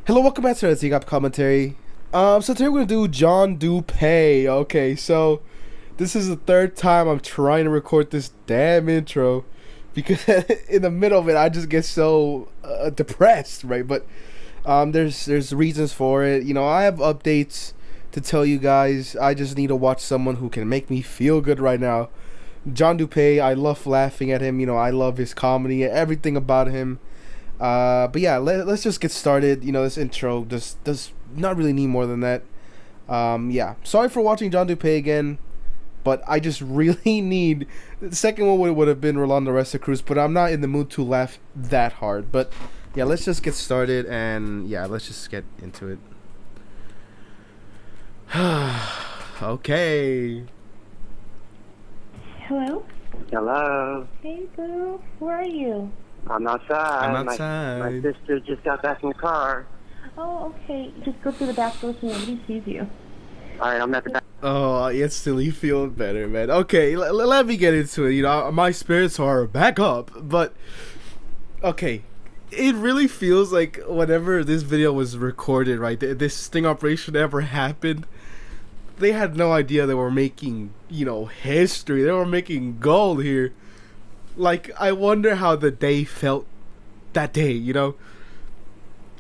Hello, welcome back to the Tcap commentary. So today we're gonna do John Dupee. Okay, so this is the third time I'm trying to record this damn intro because in the middle of it I just get so depressed, right? But there's reasons for it. You know, I have updates to tell you guys. I just need to watch someone who can make me feel good right now. John Dupee, I love laughing at him. You know, I love his comedy, everything about him. But yeah, let's just get started. You know, this intro does not really need more than that. Yeah, sorry for watching John Dupee again, but I just really need. The second one would have been Rolando Resta Cruz, but I'm not in the mood to laugh that hard. But yeah, let's just get started, and yeah, let's just get into it. Okay. Hello? Hello. Hey, girl. Where are you? I'm outside. I'm outside. My sister just got back in the car. Oh, okay. Just go through the back door so nobody sees you. All right, I'm at the back. Oh, I instantly feel better, man. Okay, let me get into it. You know, my spirits are back up, but okay. It really feels like whenever this video was recorded, right, this sting operation ever happened, they had no idea they were making, you know, history. They were making gold here. Like, I wonder how the day felt that day, you know?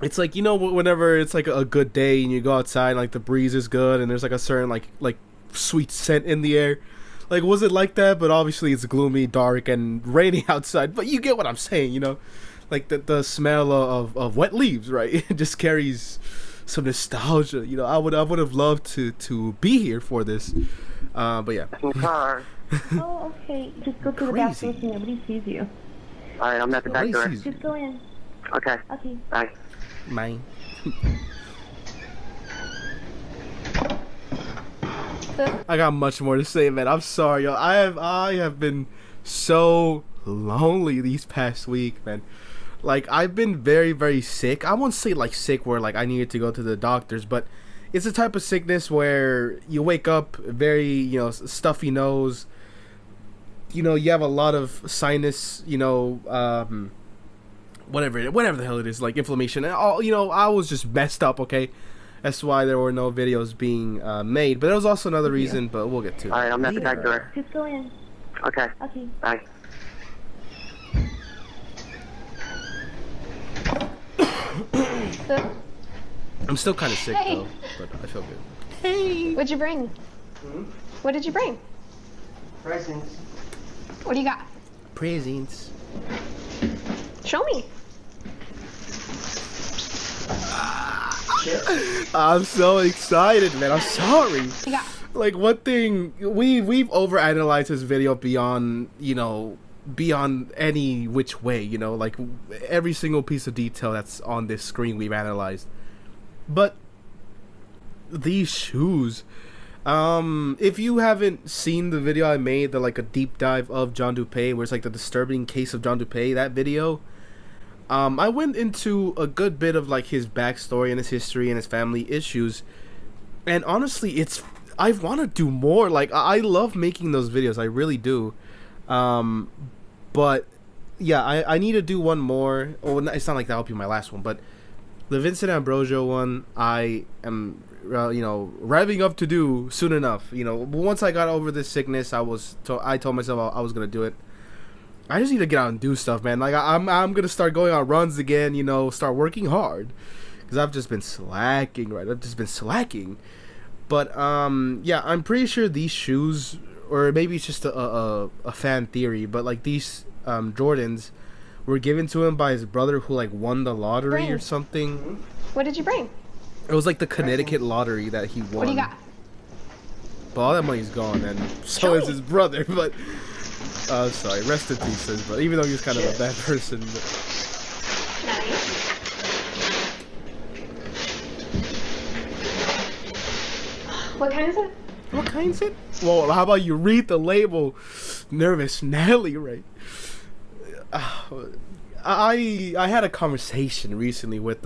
It's like, you know, whenever it's like a good day and you go outside and like the breeze is good and there's like a certain like sweet scent in the air. Like, was it like that? But obviously it's gloomy, dark, and rainy outside. But you get what I'm saying, you know? Like the smell of wet leaves, right? It just carries some nostalgia. You know, I would have loved to be here for this. But yeah. In the car. Oh, okay. Just go through the back door so nobody sees you. All right, I'm at the back door. Just go in. Okay. Okay. Bye. Mine. I got much more to say, man. I'm sorry, yo. I have been so lonely these past week, man. Like, I've been very, very sick. I won't say like sick where like I needed to go to the doctors, but it's a type of sickness where you wake up very, you know, stuffy nose. You know, you have a lot of sinus, you know, whatever the hell it is, like inflammation and all. You know, I was just messed up. Okay, that's why there were no videos being made. But there was also another reason, but we'll get to it. All right, I'm at the back door. Just go in. Okay. Okay. Bye. I'm still kind of sick Hey. though, but I feel good. Hey. What'd you bring? What did you bring? Presents. What do you got? Presents. Show me. I'm so excited, man. I'm sorry. What you got? Like, one thing, we've overanalyzed this video beyond, you know, beyond any which way, you know, like every single piece of detail that's on this screen we've analyzed. But these shoes, if you haven't seen the video I made, the like a deep dive of John Dupee, where it's like the disturbing case of John Dupee, that video, I went into a good bit of like his backstory and his history and his family issues. And honestly, I want to do more. Like, I love making those videos, I really do. But yeah, I need to do one more. Oh, it's not like that'll be my last one, but the Vincent Ambrosio one, I am, you know, revving up to do soon enough. You know, once I got over this sickness, I told myself I was gonna do it. I just need to get out and do stuff, man. Like, I'm gonna start going on runs again. You know, start working hard, because I've just been slacking, right? I've just been slacking. But yeah, I'm pretty sure these shoes, or maybe it's just a fan theory, but like these Jordans were given to him by his brother who like won the lottery or something. What did you bring? It was like the Connecticut lottery that he won. What do you got? But all that money's gone, and so is his brother. But sorry, rest in peace, but even though he was kind of a bad person. But... What kind is it? What kind is it? Well, how about you read the label? Nervous Nelly, right? I had a conversation recently with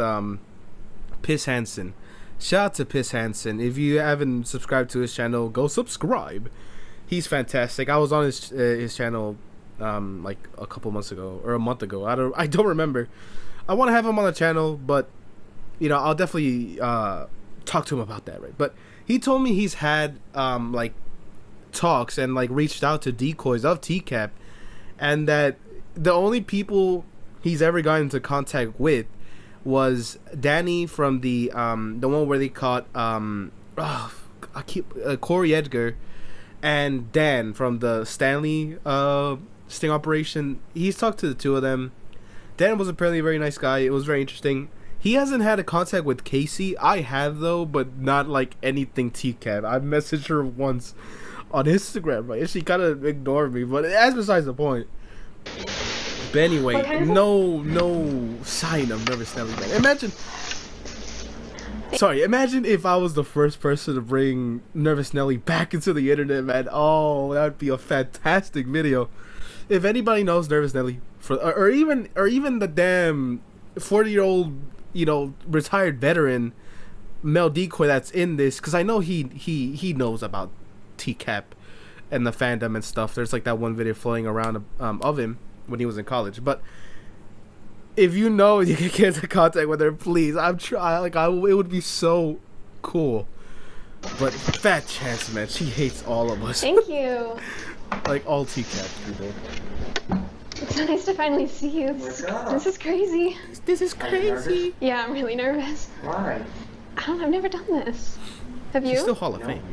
Piss Hansen. Shout out to Piss Hansen. If you haven't subscribed to his channel, go subscribe. He's fantastic. I was on his channel like a couple months ago or a month ago. I don't remember. I want to have him on the channel, but I'll definitely talk to him about that, right? But he told me he's had like talks and like reached out to decoys of Tcap, and that the only people he's ever gotten into contact with was Danny from the one where they caught Corey Edgar, and Dan from the Stanley sting operation. He's talked to the two of them. Dan was apparently a very nice guy. It was very interesting. He hasn't had a contact with Casey. I have though, but not like anything Tcap. I messaged her once on Instagram, right? And she kind of ignored me, but that's besides the point. But anyway, no sign of Nervous Nelly, man. Imagine if I was the first person to bring Nervous Nelly back into the internet, man. Oh, that would be a fantastic video. If anybody knows Nervous Nelly, or even the damn 40-year-old, retired veteran male decoy that's in this, because I know he knows about Tcap and the fandom and stuff. There's like that one video floating around of him when he was in college. But if you know you can get into contact with her, please. I'm trying. Like, it would be so cool. But fat chance, man. She hates all of us. Thank you. Like all Tcap people. It's so nice to finally see you. This is crazy. This is crazy. Yeah, I'm really nervous. Why? I've never done this. Have you? She's still Hall of Fame,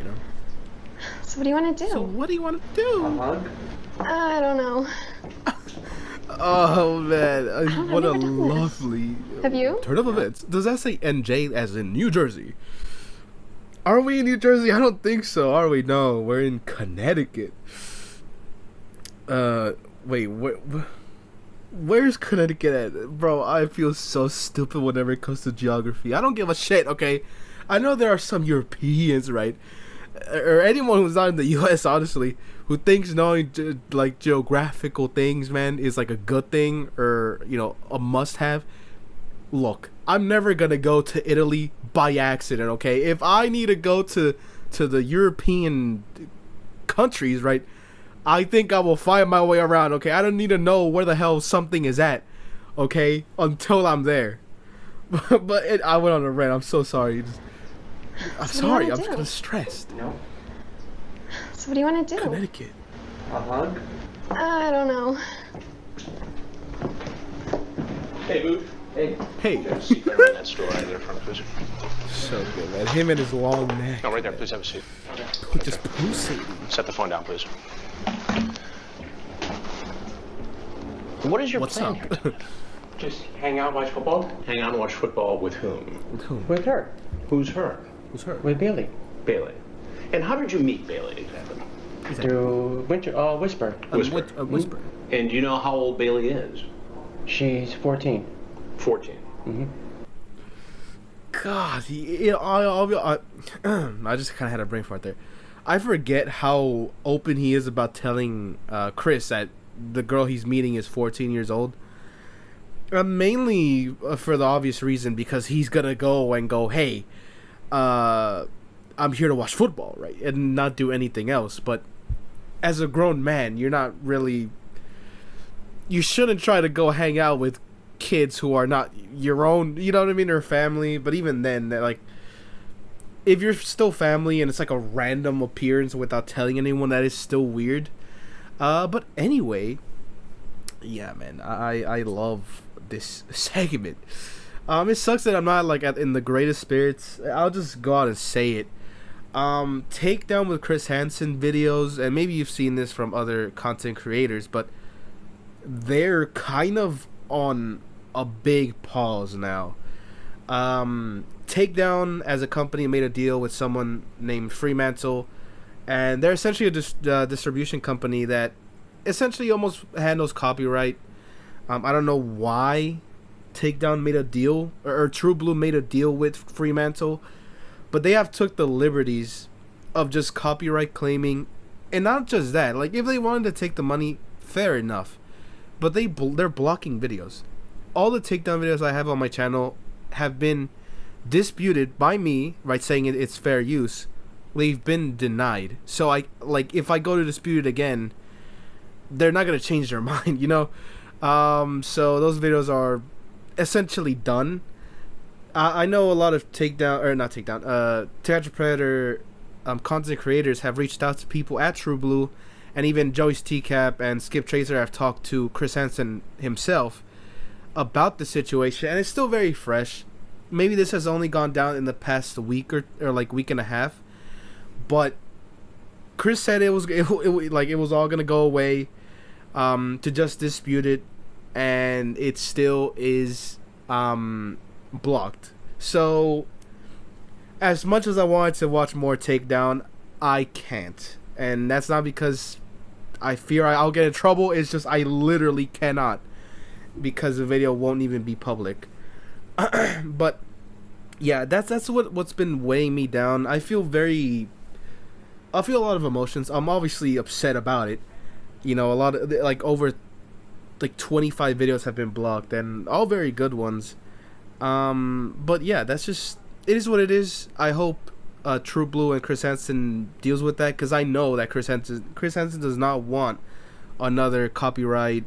So what do you want to do? So what do you want to do? A hug? I don't know. Oh man, what a I've never done this. lovely Have you? turn of events. Does that say NJ as in New Jersey? Are we in New Jersey? I don't think so. Are we? No, we're in Connecticut. Wait, where's Connecticut at? Bro, I feel so stupid whenever it comes to geography. I don't give a shit, okay? I know there are some Europeans, right? Or anyone who's not in the U.S., honestly, who thinks knowing like geographical things, man, is like a good thing or a must-have. Look, I'm never gonna go to Italy by accident, okay? If I need to go to the European countries, right, I think I will find my way around, okay? I don't need to know where the hell something is at, okay, until I'm there. But I went on a rant. I'm so sorry. I'm sorry. I'm kind of stressed. No. So what do you want to do? Connecticut. A hug? I don't know. Hey, Boo. Hey. Hey. There's a seat right in that store right there in front, please. So good, man. Him and his long neck. No, right there. Please have a seat. Just pulsating. Set the phone down, please. What is your What's plan up? here? Just hang out, watch football? Hang out and watch football with whom? With whom? With her. Who's her? Who's her? With Bailey. Bailey. And how did you meet Bailey exactly? Through Whisper. Whisper. Whisper. And do you know how old Bailey is? She's 14. 14. Mm-hmm. God, I just kind of had a brain fart there. I forget how open he is about telling Chris that the girl he's meeting is 14 years old. Mainly for the obvious reason, because he's gonna go, hey, I'm here to watch football, right, and not do anything else. But as a grown man, you're not really. You shouldn't try to go hang out with kids who are not your own, you know what I mean, or family. But even then, like, if you're still family and it's like a random appearance without telling anyone, that is still weird. But anyway, yeah, man, I love this segment. It sucks that I'm not like in the greatest spirits. I'll just go out and say it. Takedown with Chris Hansen videos, and maybe you've seen this from other content creators, but they're kind of on a big pause now. Takedown as a company made a deal with someone named Fremantle, and they're essentially a distribution company that essentially almost handles copyright. I don't know why Takedown made a deal, or True Blue made a deal with Fremantle, but they have took the liberties of just copyright claiming, and not just that. Like, if they wanted to take the money, fair enough, but they're blocking videos. All the Takedown videos I have on my channel have been disputed by me, right, saying it's fair use. They've been denied. So if I go to dispute it again, they're not gonna change their mind, So those videos are essentially done. I know a lot of Tcap Predator content creators have reached out to people at True Blue, and even Joey's Tcap and Skip Tracer have talked to Chris Hansen himself about the situation, and it's still very fresh. Maybe this has only gone down in the past week or like week and a half, but Chris said it was all gonna go away, to just dispute it, and it still is blocked. So as much as I wanted to watch more Takedown, I can't, and that's not because I fear I'll get in trouble. It's just I literally cannot, because the video won't even be public. But yeah, that's what's been weighing me down. I feel a lot of emotions. I'm obviously upset about it. You know, a lot of over 25 videos have been blocked, and all very good ones. But yeah, that's just, it is what it is. I hope True Blue and Chris Hansen deals with that, because I know that Chris Hansen does not want another copyright,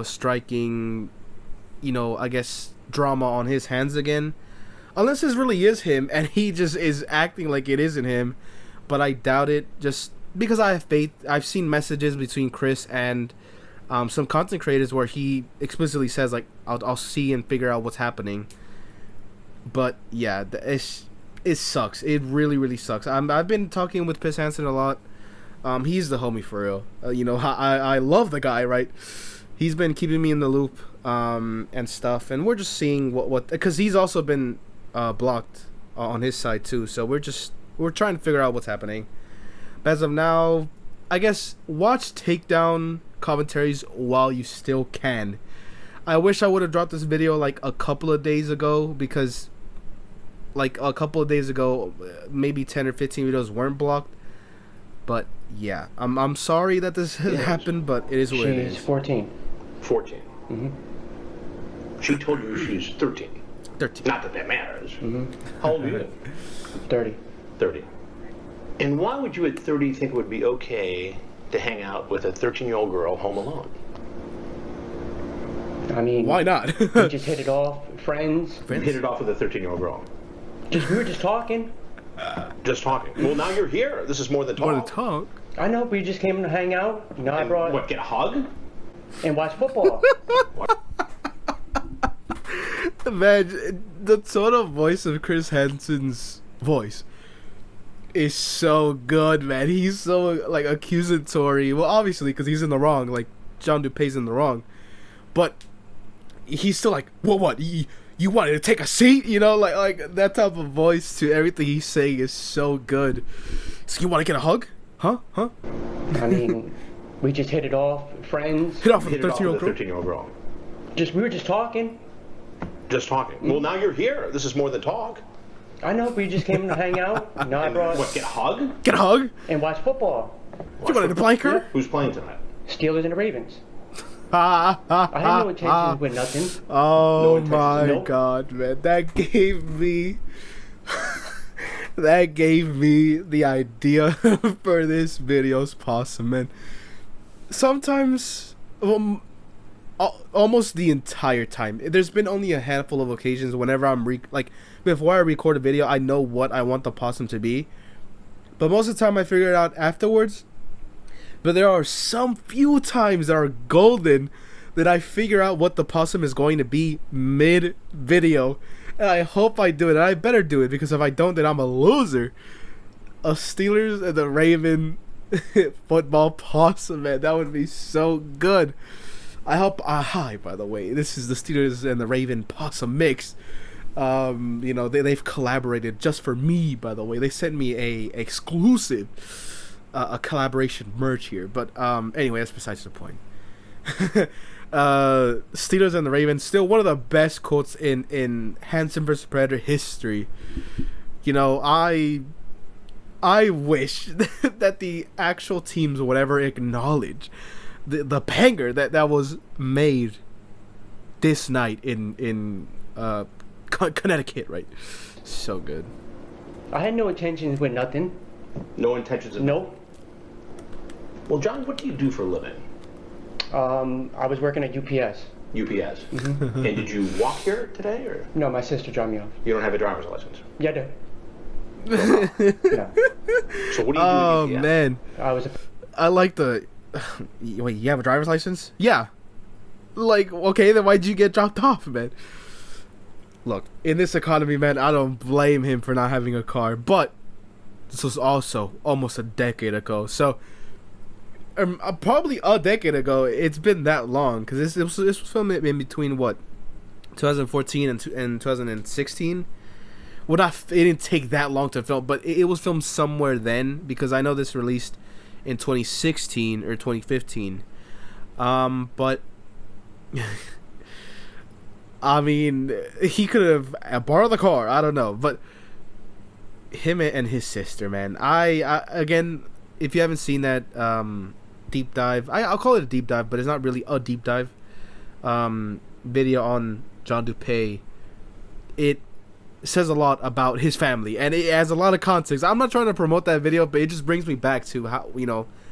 striking, I guess, drama on his hands again, unless this really is him and he just is acting like it isn't him. But I doubt it, just because I have faith. I've seen messages between Chris and some content creators where he explicitly says, like, I'll see and figure out what's happening. But yeah, it sucks. It really, really sucks. I've been talking with Chris Hansen a lot. He's the homie for real. I love the guy, right? He's been keeping me in the loop and stuff, and we're just seeing what because he's also been blocked on his side too. So we're trying to figure out what's happening. But as of now, I guess watch Takedown commentaries while you still can. I wish I would have dropped this video like a couple of days ago, because like a couple of days ago, maybe 10 or 15 videos weren't blocked. But yeah, I'm sorry that this happened, but it is what it is. She's 14. 14. Mm-hmm. She told you she's 13. 13. Not that matters. Mm-hmm. How old are you? 30. 30. And why would you at 30 think it would be okay to hang out with a 13-year-old girl home alone? I mean, why not? We just hit it off, friends. You hit it off with a 13-year-old girl. We were just talking. Just talking. Well, now you're here. This is more than talk. More than talk. I know, we just came to hang out. I brought What, get a hug? and watch football. Man, the tone of voice of Chris Hansen's voice is so good, man. He's so like accusatory. Well, obviously, because he's in the wrong. Like John Dupee's in the wrong, but he's still like, what? You wanted to take a seat? Like that type of voice to everything he's saying is so good. So you want to get a hug? Huh? I mean, we just hit it off, friends. Hit off with a Hit it off with 13-year-old a girl. 13-year-old girl. We were just talking. Just talking. Well, now you're here. This is more than talk. I know, we just came to hang out. I brought What, get a hug? Get a hug? and watch football. You wanted to blank her? Who's playing tonight? Steelers and the Ravens. I I had no intentions with nothing. Oh No my intentions, nope. god, man. That gave me the idea for this video's possum, man. Sometimes almost the entire time. There's been only a handful of occasions whenever I'm before I record a video, I know what I want the possum to be. But most of the time I figure it out afterwards. But there are some few times that are golden that I figure out what the possum is going to be mid-video. And I hope I do it. And I better do it, because if I don't, then I'm a loser. A Steelers and the Raven football possum, man. That would be so good. I hope... hi, by the way. This is the Steelers and the Raven possum mix. They've collaborated just for me, by the way. They sent me a exclusive... a collaboration merch here, but anyway, that's besides the point. Steelers and the Ravens, still one of the best quotes in Hansen vs. Predator history. I wish that the actual teams would ever acknowledge the banger that was made this night in Connecticut, right? So good. I had no intentions with nothing. No intentions of... Nope. Well, John, what do you do for a living? I was working at UPS. UPS. And did you walk here today, or No, my sister dropped me off. you don't have a driver's license? Yeah, I do. No. So what do you do Oh at UPS? man, I was a I like the. Wait, you have a driver's license? Yeah. Like, okay, then why'd you get dropped off, man? Look, in this economy, man, I don't blame him for not having a car, but this was also almost a decade ago. So, probably a decade ago. It's been that long because this was filmed in between what, 2014 and 2016. Well, it didn't take that long to film, but it was filmed somewhere then because I know this released in 2016 or 2015. But I mean, he could have borrowed the car. I don't know, but him and his sister, man. I again, if you haven't seen that deep dive, I'll call it a deep dive, but it's not really a deep dive video on John Dupee. It says a lot about his family, and it has a lot of context. I'm not trying to promote that video, but it just brings me back to how,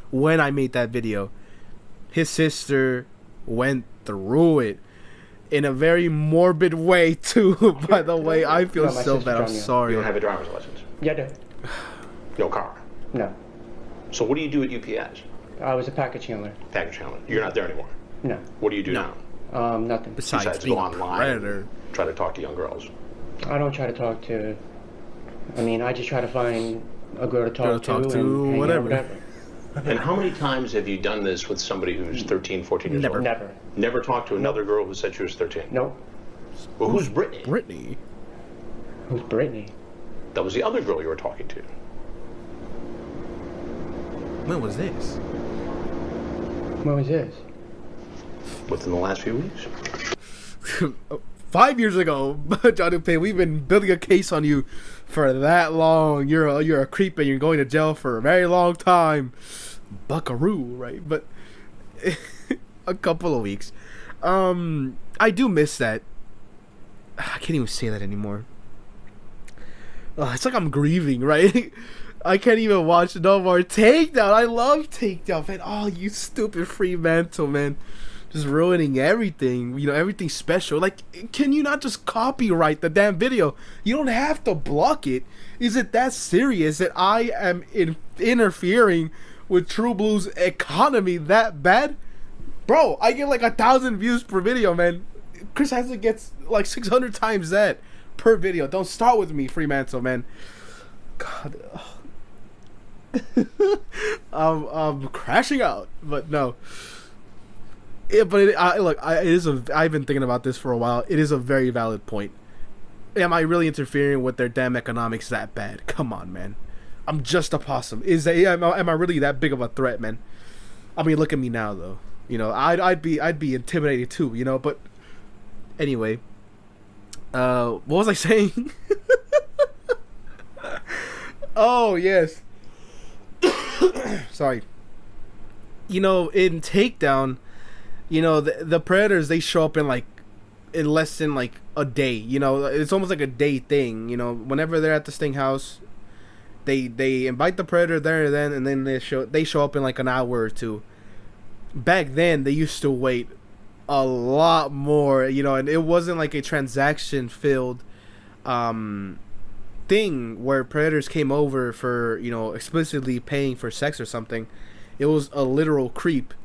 when I made that video. His sister went through it in a very morbid way too. By the way, I feel No, my so sister bad. I'm dropped me off. sorry. You don't have a driver's license? Yeah, I do. No car. No. So what do you do at UPS? I was a package handler. Package handler. You're not there anymore. No. What do you do No. now? Nothing. Besides Besides being go a online predator. and try to talk to young girls. I don't try to talk to. I mean, I just try to find a girl to talk to and hang out, whatever. And how many times have you done this with somebody who's 13, 14 years Never. old? Never. Never talked to another girl who said she was 13? Nope. Well, who's Brittany? Brittany. Who's Brittany? That was the other girl you were talking to. When was this? When was this? Within the last few weeks? 5 years ago, John Dupee. We've been building a case on you for that long. You're a creep and you're going to jail for a very long time. Buckaroo, right? But a couple of weeks. I do miss that. I can't even say that anymore. It's like I'm grieving, right? I can't even watch no more Takedown. I love Takedown, man. Oh, you stupid Fremantle, man. Just ruining everything. Everything special. Like, can you not just copyright the damn video? You don't have to block it. Is it that serious that I am interfering with True Blue's economy that bad? Bro, I get like 1,000 views per video, man. Chris Hansen gets like 600 times that per video. Don't start with me, Fremantle, man. God. I'm crashing out, but no. I've been thinking about this for a while. It is a very valid point. Am I really interfering with their damn economics that bad? Come on, man. I'm just a possum. Am I really that big of a threat, man? I mean, look at me now, though. I'd be intimidated too. But anyway, what was I saying? Oh yes. Sorry. In Takedown, the predators, they show up in less than like a day. It's almost like a day thing. Whenever they're at the Sting house, they invite the predator there and then they show up in like an hour or two. Back then, they used to wait a lot more. And it wasn't like a transaction filled thing where predators came over for explicitly paying for sex or something. It was a literal creep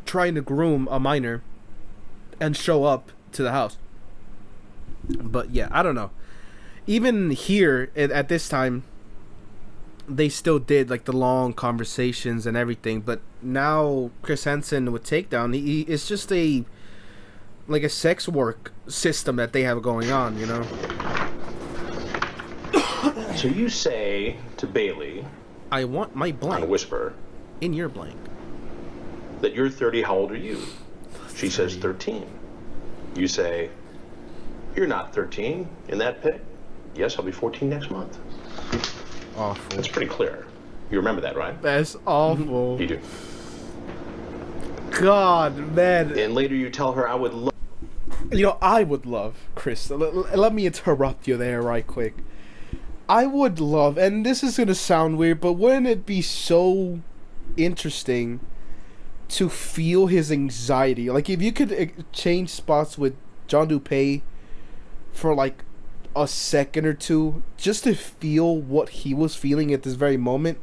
trying to groom a minor and show up to the house. But yeah, I don't know. Even here at this time, they still did like the long conversations and everything. But now Chris Hansen with Takedown, it's just a sex work system that they have going on. So you say to Bailey, I want my on a blank whisper, in your blank. that you're 30. How old are you? She says 13. You say, you're not 13 in that pic? Yes, I'll be 14 next month. Awful. That's pretty clear. You remember that, right? That's awful. You do. God, man. And later you tell her, I would love... I would love, Chris, let me interrupt you there right quick. I would love, and this is going to sound weird, but wouldn't it be so interesting to feel his anxiety. Like, if you could change spots with John Dupee for like a second or two, just to feel what he was feeling at this very moment,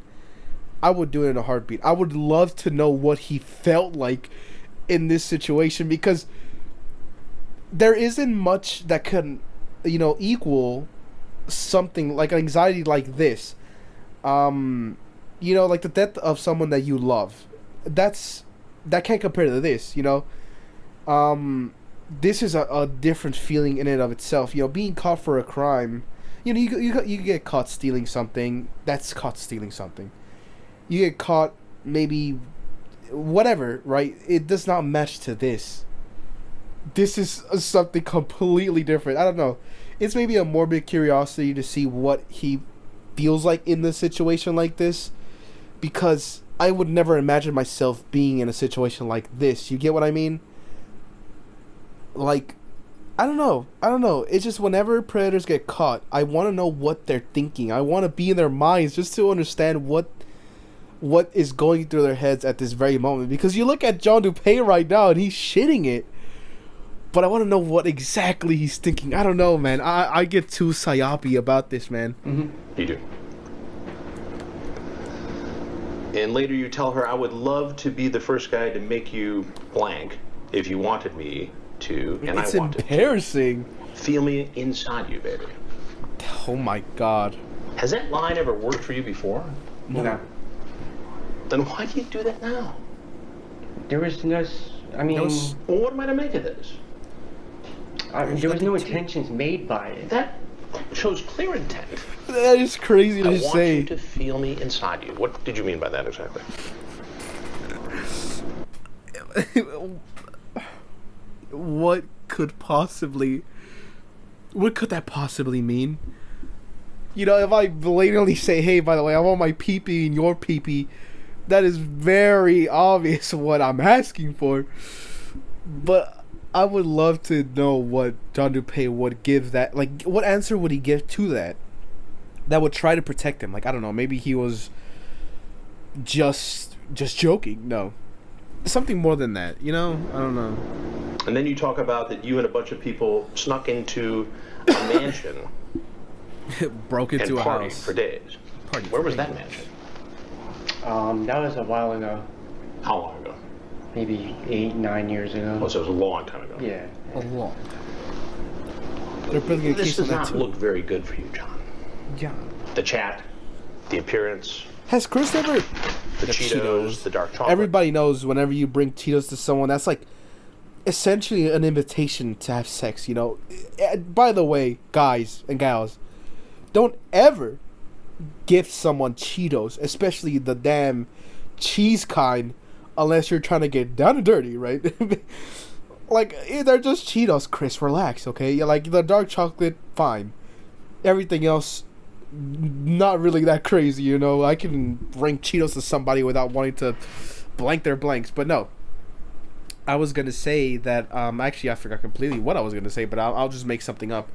I would do it in a heartbeat. I would love to know what he felt like in this situation, because there isn't much that can, equal something like anxiety like this. Like the death of someone that you love. That can't compare to this, This is a different feeling in and of itself. Being caught for a crime, you get caught stealing something. That's caught stealing something. You get caught maybe whatever, right? It does not match to this. This is something completely different. I don't know. It's maybe a morbid curiosity to see what he feels like in a situation like this, because I would never imagine myself being in a situation like this. You get what I mean? Like, I don't know. It's just whenever predators get caught, I want to know what they're thinking. I want to be in their minds just to understand what is going through their heads at this very moment. Because you look at John Dupee right now and he's shitting it. But I want to know what exactly he's thinking. I don't know, man. I get too psyopy about this, man. Mm-hmm. You do. And later you tell her, I would love to be the first guy to make you blank if you wanted me to, and it's I wanted embarrassing. To. Feel me inside you, baby. Oh my God. Has that line ever worked for you before? No. Then why do you do that now? There was no... Well, what am I to make of this? There was no intentions made by it. That shows clear intent. That is crazy to say. I want you to feel me inside you. What did you mean by that exactly? What could that possibly mean? If I blatantly say, hey, by the way, I want my pee-pee in your pee-pee, that is very obvious what I'm asking for. But I would love to know what John Dupee would give that. Like, what answer would he give to that? That would try to protect him. Like, I don't know. Maybe he was just joking. No. Something more than that. I don't know. And then you talk about that you and a bunch of people snuck into a mansion. Broke into a partied house. For days. Where was that mansion? That was a while ago. How long ago? Maybe 8-9 years ago. Oh, so it was a long time ago. Yeah. A long time. This does not look very good for you, John. Yeah. The chat, the appearance. Has Chris ever... The Cheetos, the dark chocolate. Everybody knows whenever you bring Cheetos to someone, that's like essentially an invitation to have sex, By the way, guys and gals, don't ever gift someone Cheetos, especially the damn cheese kind, unless you're trying to get down and dirty, right? Like, they're just Cheetos, Chris. Relax, okay? Like, the dark chocolate, fine. Everything else, not really that crazy, I can bring Cheetos to somebody without wanting to blank their blanks. But no. I was going to say that, actually, I forgot completely what I was going to say, but I'll just make something up.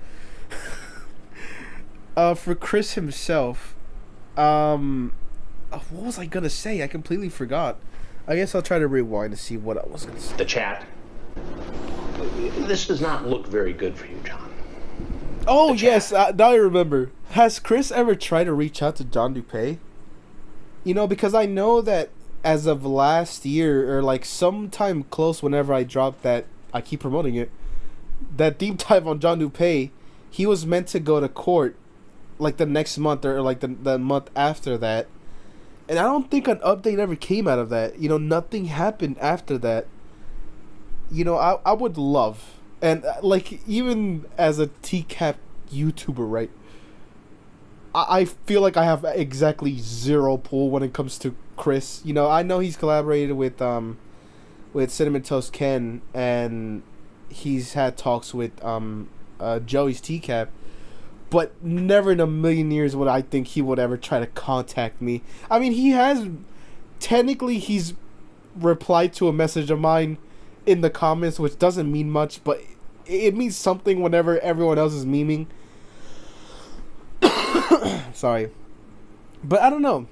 For Chris himself, what was I going to say? I completely forgot. I guess I'll try to rewind to see what I was going to say. The chat. This does not look very good for you, John. Oh, yes. Now I remember. Has Chris ever tried to reach out to John Dupee? Because I know that as of last year, or like sometime close whenever I dropped that, I keep promoting it, that deep dive on John Dupee, he was meant to go to court like the next month or like the month after that. And I don't think an update ever came out of that. Nothing happened after that. I would love, and like, even as a Tcap YouTuber, right? I feel like I have exactly zero pull when it comes to Chris. I know he's collaborated with Cinnamon Toast Ken, and he's had talks with Joey's Tcap. But never in a million years would I think he would ever try to contact me. I mean, he's replied to a message of mine in the comments, which doesn't mean much, but it means something whenever everyone else is memeing. Sorry. But I don't know.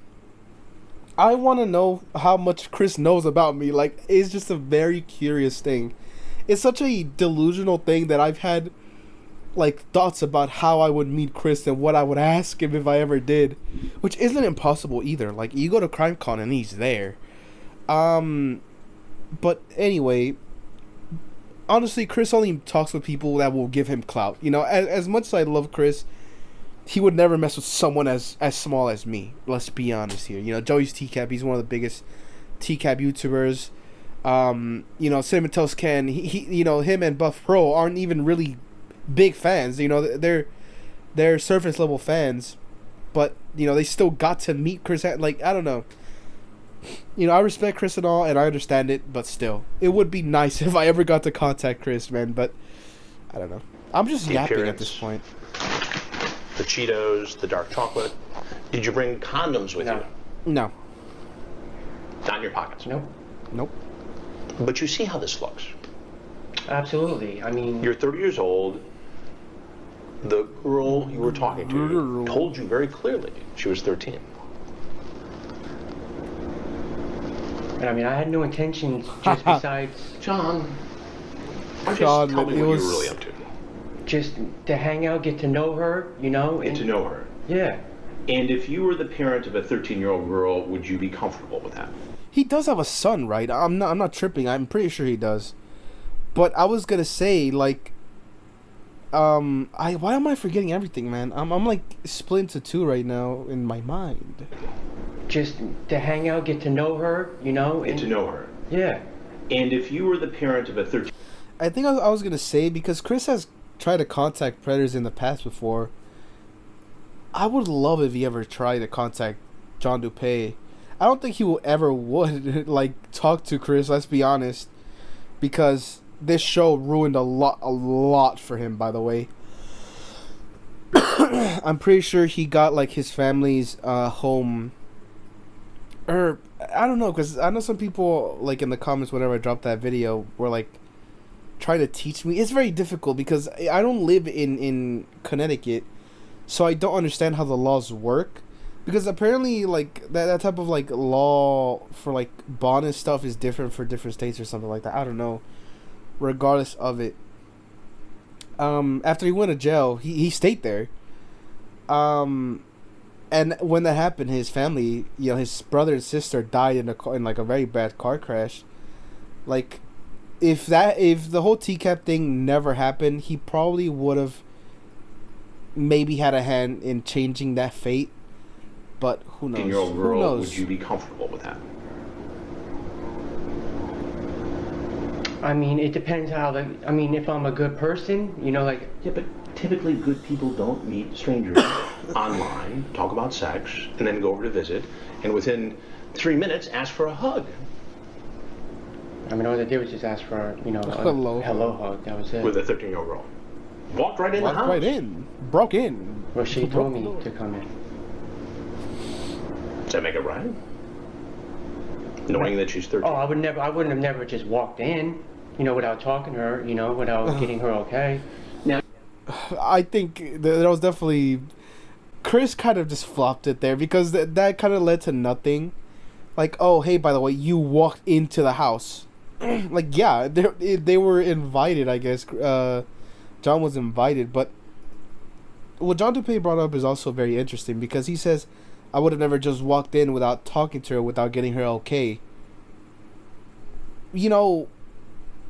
I want to know how much Chris knows about me. Like, it's just a very curious thing. It's such a delusional thing that I've had, like, thoughts about how I would meet Chris and what I would ask him if I ever did. Which isn't impossible either. Like, you go to CrimeCon and he's there. But anyway, honestly, Chris only talks with people that will give him clout. You know, as much as I love Chris, he would never mess with someone as small as me. Let's be honest here. You know, Joey's Tcap. He's one of the biggest Tcap YouTubers. You know, Cinnamon Toast Ken. He you know, him and Buff Pro aren't even really big fans. You know, they're surface level fans, but you know, they still got to meet Chris. Like, I don't know. You know, I respect Chris and all, and I understand it, but still, it would be nice if I ever got to contact Chris, man. But I don't know. I'm just yapping at this point. The Cheetos, the dark chocolate. Did you bring condoms with you? No. Not in your pockets? Nope. But you see how this looks. Absolutely. I mean, you're 30 years old. The girl you were talking to told you very clearly she was 13. and I mean, I had no intentions just besides John, John, tell me what it you were was really up to. just to hang out, get to know her, you know. Get to know her. Yeah. And if you were the parent of a 13-year-old girl, would you be comfortable with that? He does have a son, right? I'm not tripping. I'm pretty sure he does. But I was gonna say, like, why am I forgetting everything, man? I'm like split into two right now in my mind. Just to hang out, get to know her, you know. Get to know her. Yeah. And if you were the parent of a 13... I think I was gonna say, because Chris has tried to contact predators in the past before. I would love if he ever tried to contact John Dupee. I don't think he will ever would like talk to Chris. Let's be honest, because this show ruined a lot for him. By the way, I'm pretty sure he got like his family's home. Or I don't know, because I know some people like in the comments whenever I dropped that video were like trying to teach me. It's very difficult because I don't live in Connecticut, so I don't understand how the laws work. Because apparently, like, that type of, like, law for, like, bond and stuff is different for different states or something like that. I don't know. Regardless of it. After he went to jail, he stayed there. And when that happened, his family, you know, his brother and sister died in like, a very bad car crash. Like, if the whole Tcap thing never happened, he probably would have maybe had a hand in changing that fate. But who knows? 13-year-old girl, who knows? would you be comfortable with that? I mean, it depends how I mean, if I'm a good person, you know, like... Yeah, but typically good people don't meet strangers online, talk about sex, and then go over to visit, and within 3 minutes ask for a hug. I mean, all they did was just ask for, you know, a hello hug. That was it. With a 13-year-old girl. Walked right in the house. Walked right in. Broke in. Well, she told me to come in. Does that make it right? Knowing that she's 13. Oh, I wouldn't have never just walked in, you know, without talking to her, you know, without getting her okay. Now, I think that was definitely... Chris kind of just flopped it there because that kind of led to nothing. Like, oh, hey, by the way, you walked into the house. Like, yeah, they were invited, I guess. John was invited, but what John Dupee brought up is also very interesting because he says, I would have never just walked in without talking to her, without getting her okay. You know,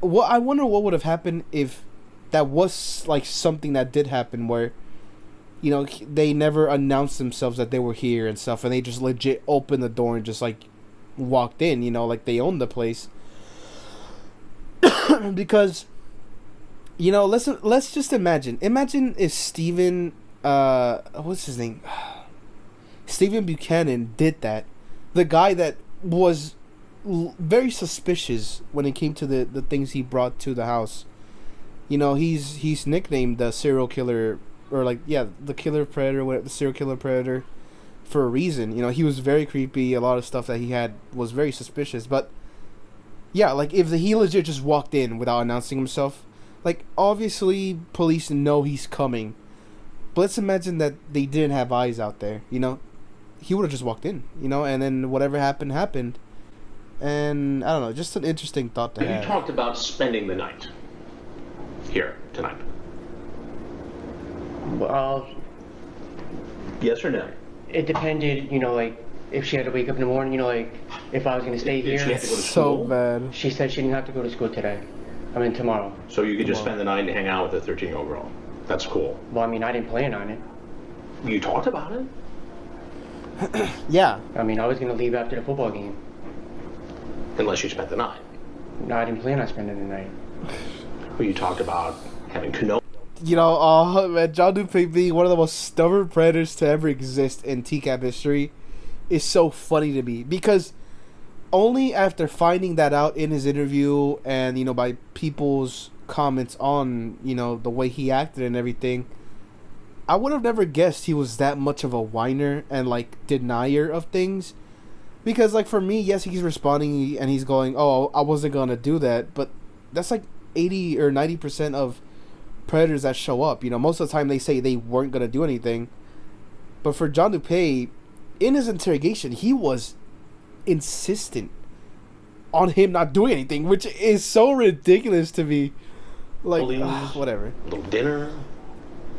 I wonder what would have happened if that was like something that did happen where, you know, they never announced themselves that they were here and stuff, and they just legit opened the door and just like walked in, you know, like they owned the place. Because, you know, let's just imagine if Steven, what's his name? Stephen Buchanan did that. The guy that was very suspicious when it came to the things he brought to the house. You know, he's nicknamed the serial killer, or like, yeah, the killer predator, whatever, the serial killer predator, for a reason. You know, he was very creepy. A lot of stuff that he had was very suspicious. But yeah, like if he legit just walked in without announcing himself, like obviously police know he's coming. But let's imagine that they didn't have eyes out there, you know? he would have just walked in, you know, and then whatever happened, happened. And I don't know, just an interesting thought to have. You talked about spending the night here tonight. Well, Yes or no? it depended, you know, like, if she had to wake up in the morning, you know, like, if I was going to stay Did she here. have to go to So school? bad. She said she didn't have to go to school today. I mean, tomorrow. So you could just spend the night and hang out with a 13-year-old girl. That's cool. Well, I mean, I didn't plan on it. You talked about it? Yeah. I mean, I was going to leave after the football game. Unless you spent the night. No, I didn't plan on spending the night. Well, you talked about having canoe. You know, man, John Dupee being one of the most stubborn predators to ever exist in Tcap history is so funny to me, because only after finding that out in his interview and, you know, by people's comments on, you know, the way he acted and everything, I would have never guessed he was that much of a whiner and, like, denier of things. Because, like, for me, yes, he's responding and he's going, oh, I wasn't going to do that. But that's like 80 or 90% of predators that show up. You know, most of the time they say they weren't going to do anything. But for John Dupee, in his interrogation, he was insistent on him not doing anything, which is so ridiculous to me. Like, whatever. A little dinner.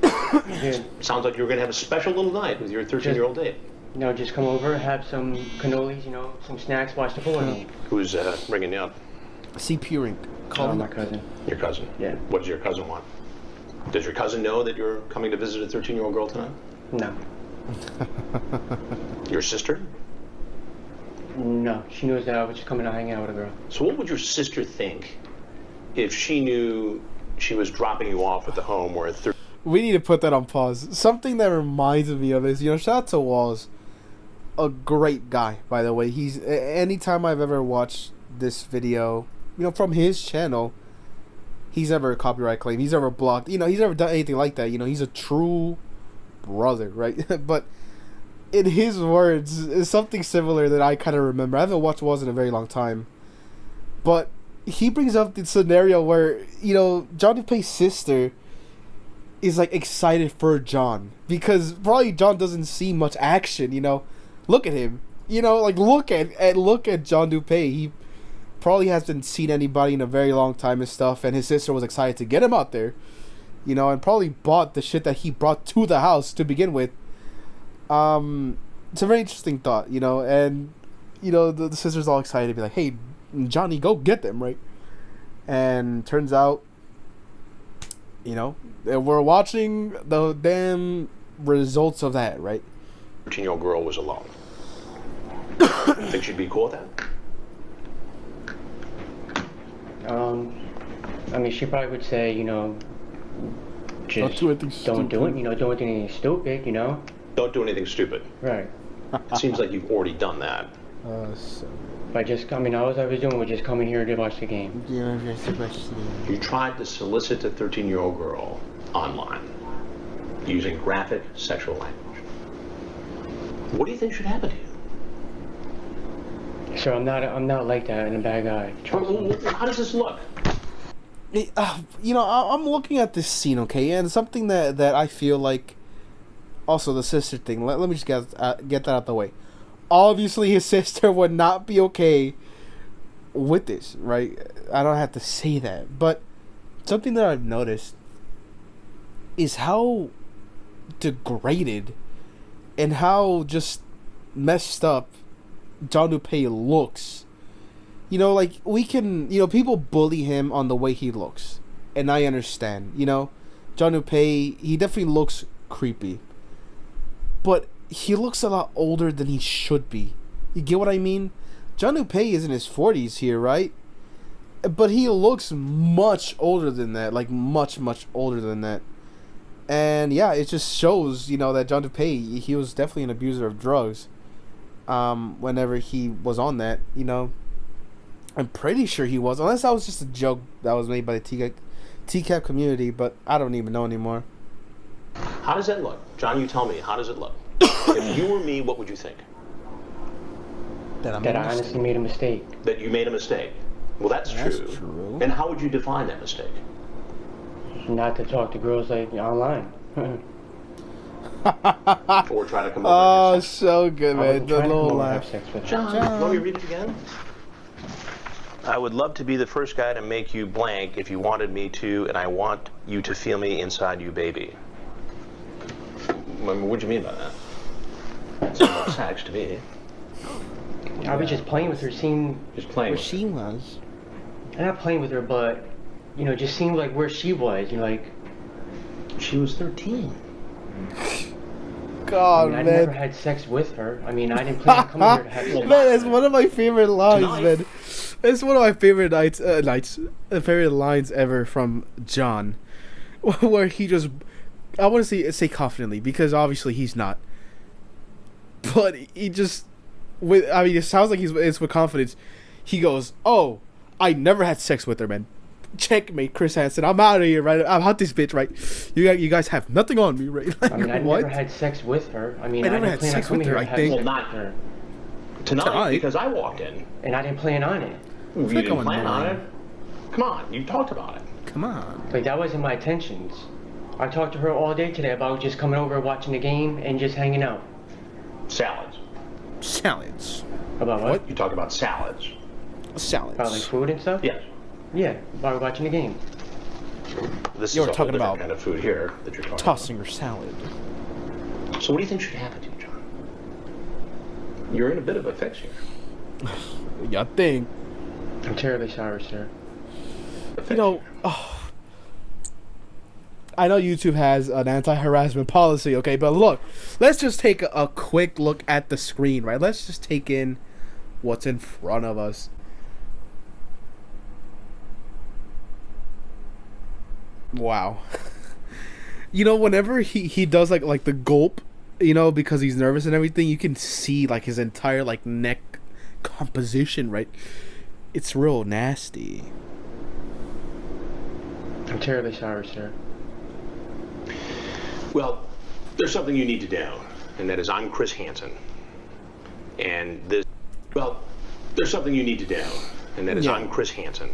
Yeah. Sounds like you were going to have a special little night with your 13-year-old date. You know, just come over, have some cannolis, you know, some snacks, watch the football game. Who's ringing you up? CP Rink. Oh, my cousin. Your cousin? Yeah. What does your cousin want? Does your cousin know that you're coming to visit a 13-year-old girl tonight? No. Your sister? No, she knows that I was just coming to hang out with a girl. So what would your sister think if she knew she was dropping you off at the home where a We need to put that on pause. Something that reminds me of this, you know, shout out to Walls. A great guy, by the way. He's, anytime I've ever watched this video, you know, from his channel, he's ever a copyright claim. He's ever blocked. You know, he's never done anything like that. You know, he's a true brother, right? But in his words, it's something similar that I kind of remember. I haven't watched Walls in a very long time. But he brings up the scenario where, you know, John Dupee's sister is like excited for John, because probably John doesn't see much action, you know. Look at him, you know, like look at John Dupee. He probably hasn't seen anybody in a very long time and stuff, and his sister was excited to get him out there, you know, and probably bought the shit that he brought to the house to begin with. It's a very interesting thought, you know, and you know the sister's all excited to be like, hey Johnny, go get them, right? And turns out, you know, we're watching the damn results of that, right? 13-year-old girl was alone. Think she'd be cool with that? I mean, she probably would say, you know, just don't do it, you know, don't do anything stupid, you know? Don't do anything stupid. Right. It seems like you've already done that. By just coming, all I was doing was just coming here to watch the game. You tried to solicit a 13-year-old girl online using graphic sexual language. What do you think should happen to you? Sir, I'm not like that and a bad guy. Trust me. How does this look? You know, I'm looking at this scene, okay, and something that I feel like, also the sister thing. Let me just get that out the way. Obviously, his sister would not be okay with this, right? I don't have to say that, but something that I've noticed is how degraded and how just messed up John Dupee looks. You know, like, we can, you know, people bully him on the way he looks, and I understand, you know. John Dupee, he definitely looks creepy, but he looks a lot older than he should be. You get what I mean? John Dupee is in his 40s here, right? But he looks much older than that, like much older than that. And yeah, it just shows, you know, that John Dupee, he was definitely an abuser of drugs. Whenever he was on that, you know, I'm pretty sure he was, unless that was just a joke that was made by the Tcap community, but I don't even know anymore. How does that look? John, you tell me, how does it look? If you were me, what would you think? That I honestly made a mistake. That you made a mistake. Well, that's true. And how would you define that mistake? Not to talk to girls like online. Or try to come over. Oh, so good, man. The little laugh. John, let me read it again. I would love to be the first guy to make you blank if you wanted me to, and I want you to feel me inside you, baby. What do you mean by that? It's not sex to me. I was just playing with her, seeing Where she was. I'm not playing with her, but you know, just seeing like where she was. You know, like she was 13. God, I man. never had sex with her. I mean, I didn't plan on coming here to have sex. Man, it's one of my favorite lines, man. It's one of my favorite favorite lines ever from John, where he just, I want to say confidently, because obviously he's not, but he just, I mean, it sounds like it's with confidence. He goes, "Oh, I never had sex with her, man. Checkmate, Chris Hansen. I'm out of here, right? I'm out this bitch, right? You guys have nothing on me, right?" Like, I mean, I never had sex with her. I mean, I never had sex with her. I think well, not her. Tonight, because I walked in. And I didn't plan on it. You didn't plan on it? Come on, you talked about it. Come on. Like, that wasn't my intentions. I talked to her all day today about just coming over, watching the game, and just hanging out. Salads. Salads. About what? You talk about salads. Salads. About like food and stuff? Yes. Yeah, about watching the game. This You're is a talking whole about different kind of food here that you're talking tossing your salad. So what do you think should happen to you, John? You're in a bit of a fix here. Yeah, I think. I'm terribly sorry, sir. You know, I know YouTube has an anti-harassment policy, okay, but look, let's just take a quick look at the screen, right? Let's just take in what's in front of us. Wow. You know, whenever he does like the gulp, you know, because he's nervous and everything, you can see like his entire like neck composition, right? It's real nasty. I'm terribly sorry, sir. Well, there's something you need to know, and that is I'm Chris Hansen. And this, well, there's something you need to know, and that is I'm Chris Hansen.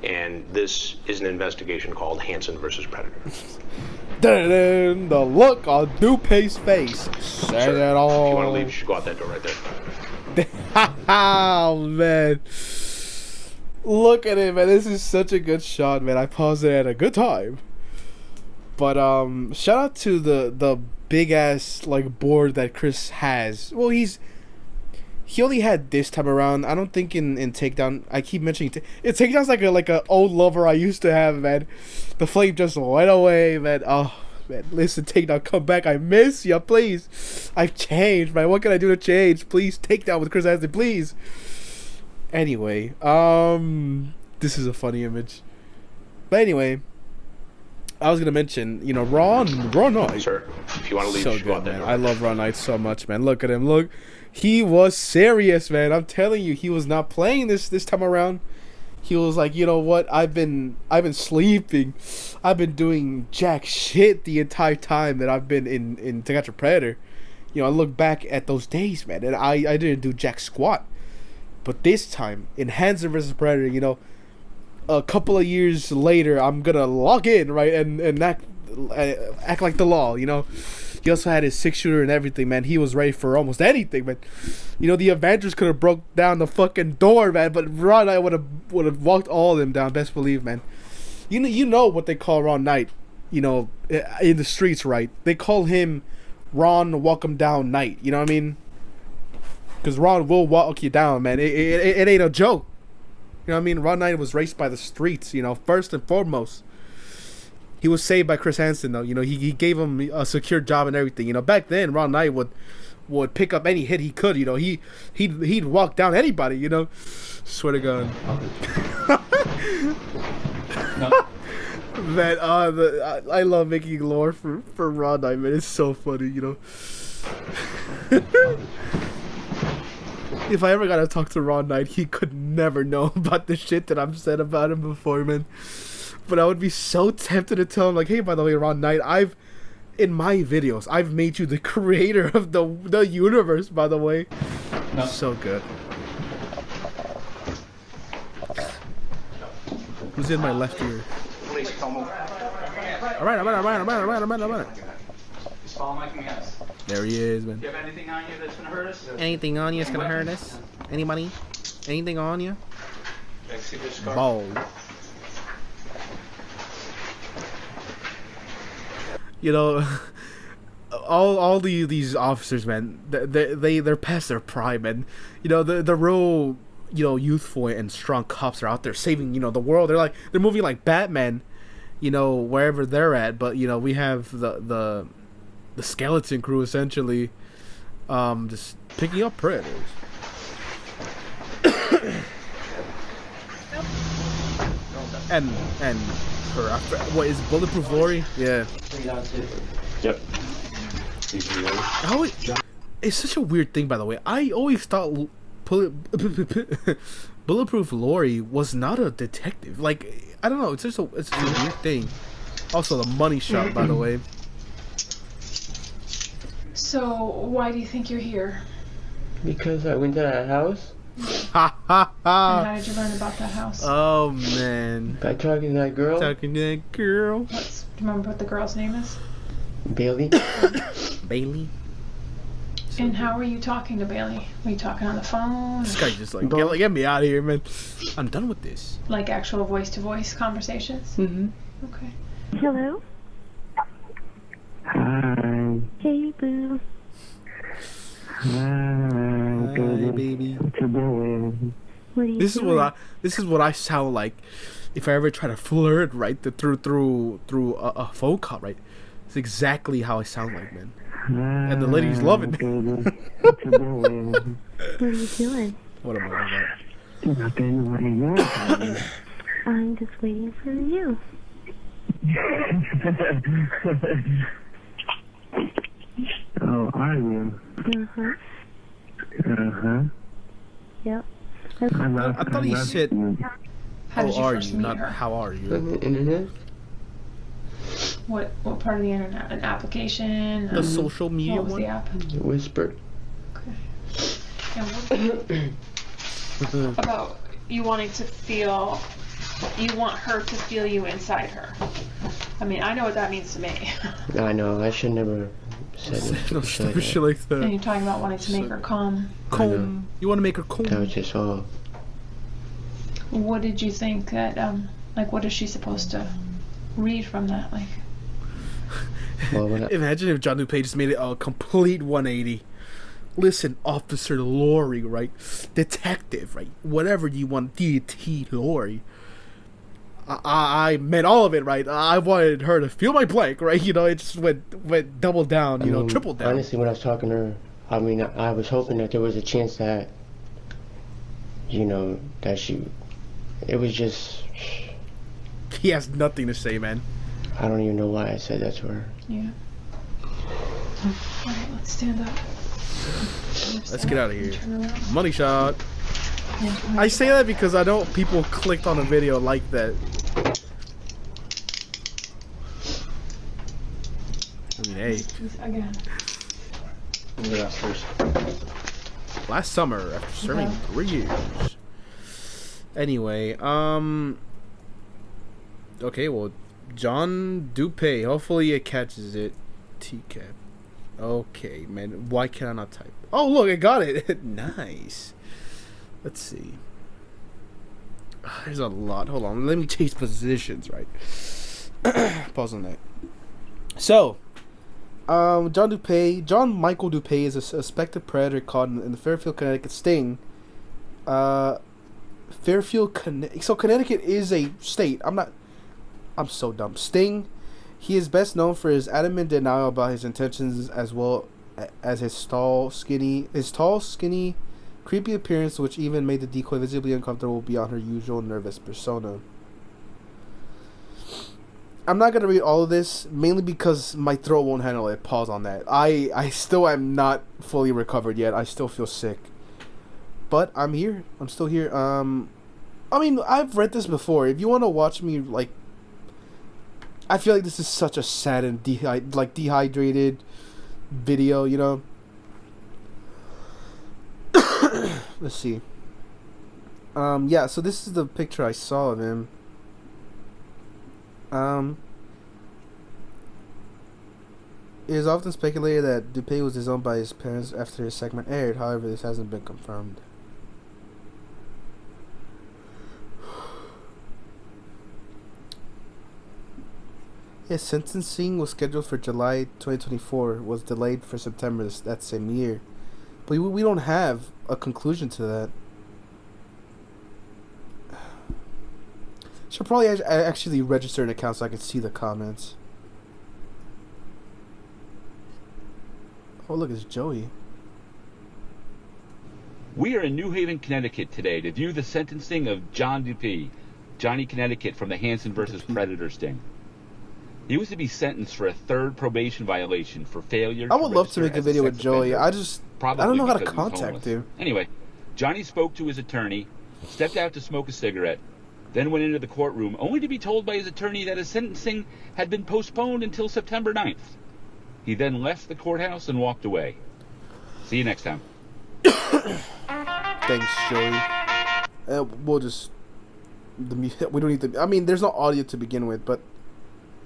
And this is an investigation called Hansen versus Predator. Dun, the look on Dupee's face said it all. If you want to leave, you should go out that door right there. Oh, man. Look at it, man. This is such a good shot, man. I paused it at a good time. But shout out to the big ass like board that Chris has. Well, he only had this time around. I don't think in Takedown. I keep mentioning Takedown's like a old lover I used to have, man. The flame just went away, man. Oh, man. Listen, Takedown, come back. I miss you, please. I've changed, man. What can I do to change? Please, Takedown with Chris Hansen, please. Anyway, this is a funny image. But anyway, I was gonna mention, you know, Raw Knight. Sir, if you want to leave, So you should go good, out that man. door. I love Raw Knight so much, man. Look at him. Look, he was serious, man. I'm telling you, he was not playing this time around. He was like, you know what? I've been sleeping. I've been doing jack shit the entire time that I've been in To Catch a Predator. You know, I look back at those days, man, and I didn't do jack squat. But this time, in Hansen versus Predator, you know, a couple of years later, I'm gonna log in, right, and act like the law, you know. He also had his 6-shooter and everything, man. He was ready for almost anything, man. You know, the Avengers could have broke down the fucking door, man, but Ron Knight would have walked all of them down, best believe, man. You know what they call Ron Knight, you know, in the streets, right? They call him Ron Walk 'em Down Knight, you know what I mean? Because Ron will walk you down, man. It ain't a joke. You know what I mean? Ron Knight was raised by the streets, you know, first and foremost. He was saved by Chris Hansen, though. You know, he gave him a secure job and everything. You know, back then, Ron Knight would pick up any hit he could. You know, he'd walk down anybody, you know. Swear to God. Man, I love making lore for Ron Knight, man. It's so funny, you know. If I ever got to talk to Ron Knight, he could never know about the shit that I've said about him before, man. But I would be so tempted to tell him, like, hey, by the way, Ron Knight, in my videos, I've made you the creator of the universe, by the way. No. So good. Who's in my left ear? Please come over. All right. all I can guess. There he is, man. Do you have anything on you that's gonna hurt us? Anything on you that's gonna hurt us? Anybody? Anything on you? Can I see this scar? Ball. You know, all these officers, man, they're past their prime, man. You know, the real, you know, youthful and strong cops are out there saving, you know, the world. They're moving like Batman, you know, wherever they're at. But you know, we have the skeleton crew essentially, just picking up predators. and her, what is Bulletproof Lori? Yeah. Yep. It's such a weird thing, by the way. I always thought Bulletproof Lori was not a detective. Like, I don't know. It's a weird thing. Also, the money shot, by the way. So, why do you think you're here? Because I went to that house. Ha ha And ha! how did you learn about that house? Oh man! By talking to that girl. Do you Remember what the girl's name is? Bailey. Bailey. And how were you talking to Bailey? Were you talking on the phone? This guy just like get me out of here, man. I'm done with this. Like actual voice-to-voice conversations? Mm-hmm. Okay. Hello? Hi. Hey, boo. Hi, baby. What you doing? What are you This doing? is what I sound like if I ever try to flirt, right? Through a phone call, right? It's exactly how I sound like, man. And the lady's loving it. What you doing? What are you doing? What am I about? Nothing. What are you doing? I'm just waiting for you. Oh, are you? Uh-huh. Uh-huh. Yep. I thought he said, How did you are first you? meet Not her? how are On you? the internet. What part of the internet? An application? The social media What was one? the app? Whisper. Okay. And what about you wanting to feel, you want her to feel you inside her? I mean, I know what that means to me. I know. I should never said No stupid shit like And that. you're talking about wanting to make her calm. Comb. You want to make her comb? That was just all. What did you think that, like, what is she supposed to read from that? Like, Well, when I, Imagine if John Dupee just made it a complete 180. Listen, Officer Lori, right? Detective, right? Whatever you want, DT Lori. I meant all of it, right? I wanted her to feel my blank, right? You know, it just went double down, you know, triple down. honestly, when I was talking to her, I mean, I was hoping that there was a chance that, you know, that she. It was just. He has nothing to say, man. I don't even know why I said that to her. yeah. Alright, let's stand up. Let's get out of here. Turn around. Money shot. Yeah, I say that because I know people clicked on a video like that. I mean, hey, Again. Yeah, first. last summer after serving 3 years. Anyway, okay, well, John Dupee. Hopefully it catches it. Tcap. Okay, man. Why can I not type? Oh, look, I got it. Nice. Let's see. There's a lot. Hold on. Let me change positions, right? Pause on that. So, John Michael Dupee is a suspected predator caught in the Fairfield, Connecticut sting. Fairfield, Connecticut. So Connecticut is a state. I'm so dumb. Sting. He is best known for his adamant denial about his intentions, as well as his tall, skinny, creepy appearance, which even made the Decoy visibly uncomfortable beyond her usual nervous persona. I'm not gonna read all of this, mainly because my throat won't handle it. Pause on that. I still am not fully recovered yet. I still feel sick, but I'm here. I'm still here. I mean, I've read this before. If you want to watch me, like, I feel like this is such a sad and dehydrated video, you know. Let's see. Yeah, so this is the picture I saw of him. It is often speculated that Dupee was disowned by his parents after his segment aired. However, this hasn't been confirmed. His sentencing was scheduled for July 2024, was delayed for September that same year. But we don't have a conclusion to that. Should probably actually register an account so I can see the comments. Oh, look, it's Joey. We are in New Haven, Connecticut today to view the sentencing of John Dupee, Johnny Connecticut from the Hansen versus Predator sting. He was to be sentenced for a third probation violation for failure. I would love to make a video with Joey. I don't know how to contact him. Anyway, Johnny spoke to his attorney, stepped out to smoke a cigarette, then went into the courtroom, only to be told by his attorney that his sentencing had been postponed until September 9th. He then left the courthouse and walked away. See you next time. Thanks, Joey. We'll just... we don't need to... I mean, there's no audio to begin with, but...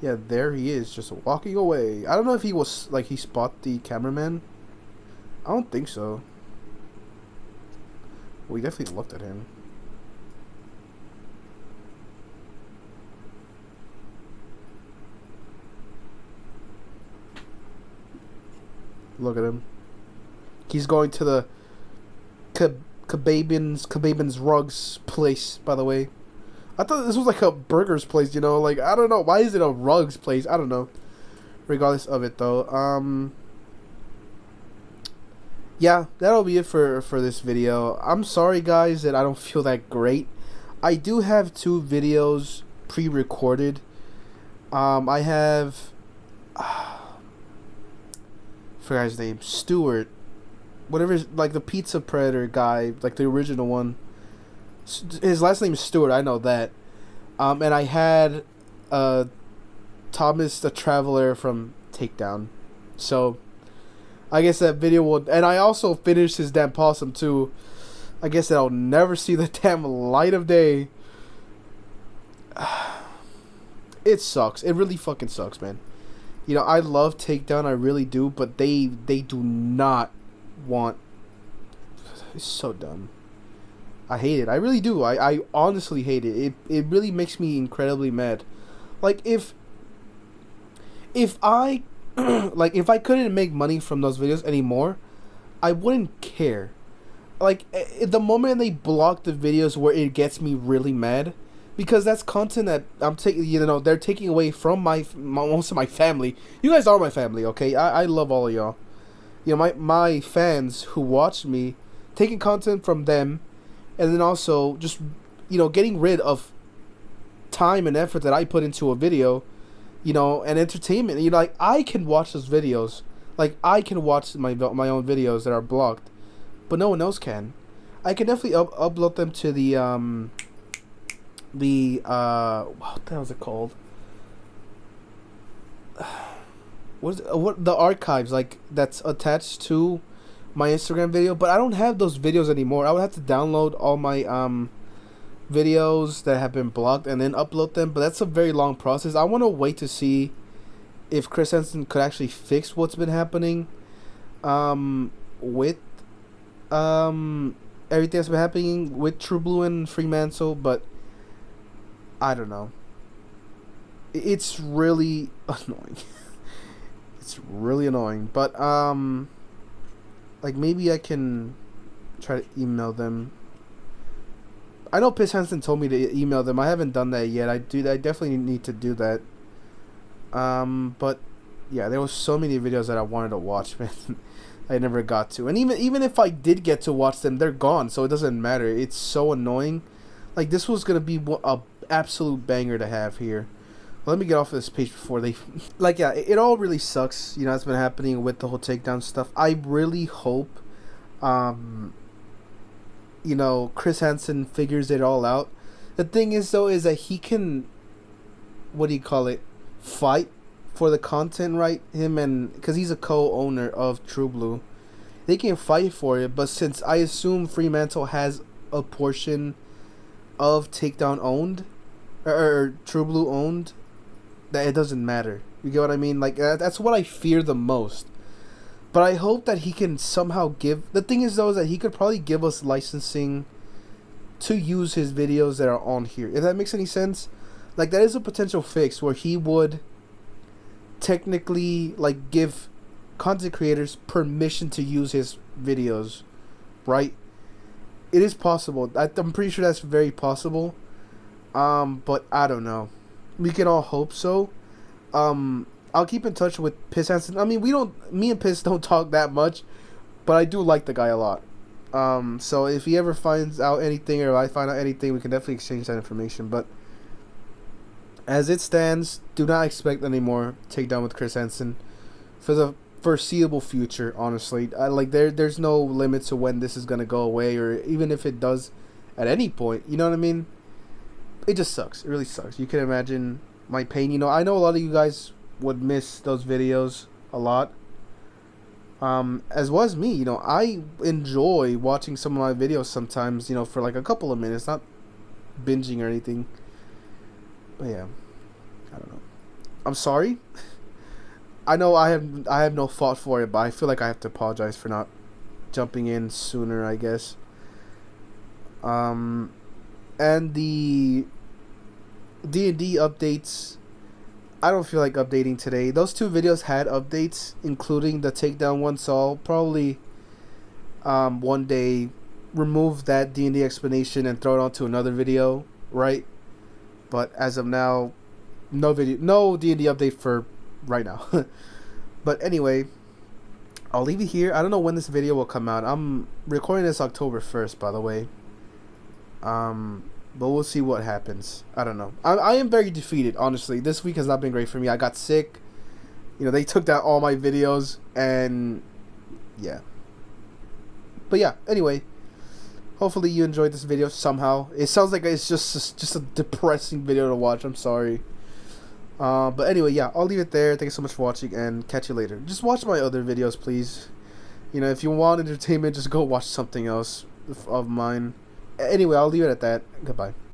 Yeah, there he is, just walking away. I don't know if he was... Like, he spot the cameraman. I don't think so. We definitely looked at him. Look at him. He's going to the Kebabin's Rugs place, by the way. I thought this was like a burgers place, you know? Like, I don't know. Why is it a rugs place? I don't know. Regardless of it, though. Yeah, that'll be it for this video. I'm sorry, guys, that I don't feel that great. I do have 2 videos pre-recorded. I have... forgot his name, Stewart, whatever, like the Pizza Predator guy, like the original one. His last name is Stewart, I know that. And I had Thomas the Traveler from Takedown. So I guess that video will, and I also finished his damn possum too. I guess that I'll never see the damn light of day. It sucks. It really fucking sucks, man. You know, I love Takedown, I really do, but they do not want... It's so dumb. I hate it. I really do. I honestly hate it. It really makes me incredibly mad. Like, if I... like, if I couldn't make money from those videos anymore, I wouldn't care. Like, the moment they block the videos where it gets me really mad... Because that's content that I'm taking, you know, they're taking away from most of my family. You guys are my family, okay? I love all of y'all. You know, my fans who watch me, taking content from them, and then also just, you know, getting rid of time and effort that I put into a video, you know, and entertainment. You know, like, I can watch those videos. Like, I can watch my own videos that are blocked, but no one else can. I can definitely upload them to the, what the hell is it called? What the archives, like, that's attached to my Instagram video, but I don't have those videos anymore. I would have to download all my videos that have been blocked and then upload them, but that's a very long process. I want to wait to see if Chris Hansen could actually fix what's been happening with everything that's been happening with True Blue and Fremantle, but I don't know. It's really annoying. It's really annoying. But like, maybe I can try to email them. I know Piss Hansen told me to email them. I haven't done that yet. I definitely need to do that. But yeah, there was so many videos that I wanted to watch, man. I never got to. And even if I did get to watch them, they're gone, so it doesn't matter. It's so annoying. Like, this was gonna be a absolute banger to have here. Well, let me get off of this page before they... Like, yeah, it all really sucks, you know, it's been happening with the whole takedown stuff. I really hope, you know, Chris Hansen figures it all out. The thing is, though, is that he can, what do you call it, fight for the content, right? Him and... Because he's a co-owner of True Blue. They can fight for it, but since I assume Fremantle has a portion of Takedown owned, or True Blue owned, that it doesn't matter. You get what I mean? Like, that's what I fear the most. But I hope that he can somehow give... The thing is, though, is that he could probably give us licensing to use his videos that are on here. If that makes any sense. Like, that is a potential fix where he would technically, like, give content creators permission to use his videos. Right? It is possible. I'm pretty sure that's very possible. But I don't know. We can all hope so. I'll keep in touch with Piss Hansen. I mean, me and Piss don't talk that much, but I do like the guy a lot. So if he ever finds out anything or I find out anything, we can definitely exchange that information. But as it stands, do not expect any more takedown with Chris Hansen for the foreseeable future. Honestly, there's no limit to when this is gonna go away, or even if it does at any point. You know what I mean? It just sucks. It really sucks. You can imagine my pain. You know, I know a lot of you guys would miss those videos a lot. As well as me. You know, I enjoy watching some of my videos sometimes, you know, for like a couple of minutes, not binging or anything. But yeah, I don't know. I'm sorry. I know I have no fault for it, but I feel like I have to apologize for not jumping in sooner, I guess. And the D&D updates, I don't feel like updating today. Those two videos had updates, including the takedown one, so I'll probably one day remove that D&D explanation and throw it onto another video, right? But as of now, no D&D update for right now. But anyway, I'll leave it here. I don't know when this video will come out. I'm recording this October 1st, by the way. But we'll see what happens. I don't know. I am very defeated, honestly. This week has not been great for me. I got sick. You know, they took down all my videos, and yeah. But yeah, anyway, hopefully you enjoyed this video somehow. It sounds like it's just a depressing video to watch. I'm sorry. But anyway, yeah, I'll leave it there. Thank you so much for watching, and catch you later. Just watch my other videos, please. You know, if you want entertainment, just go watch something else of mine. Anyway, I'll leave it at that. Goodbye.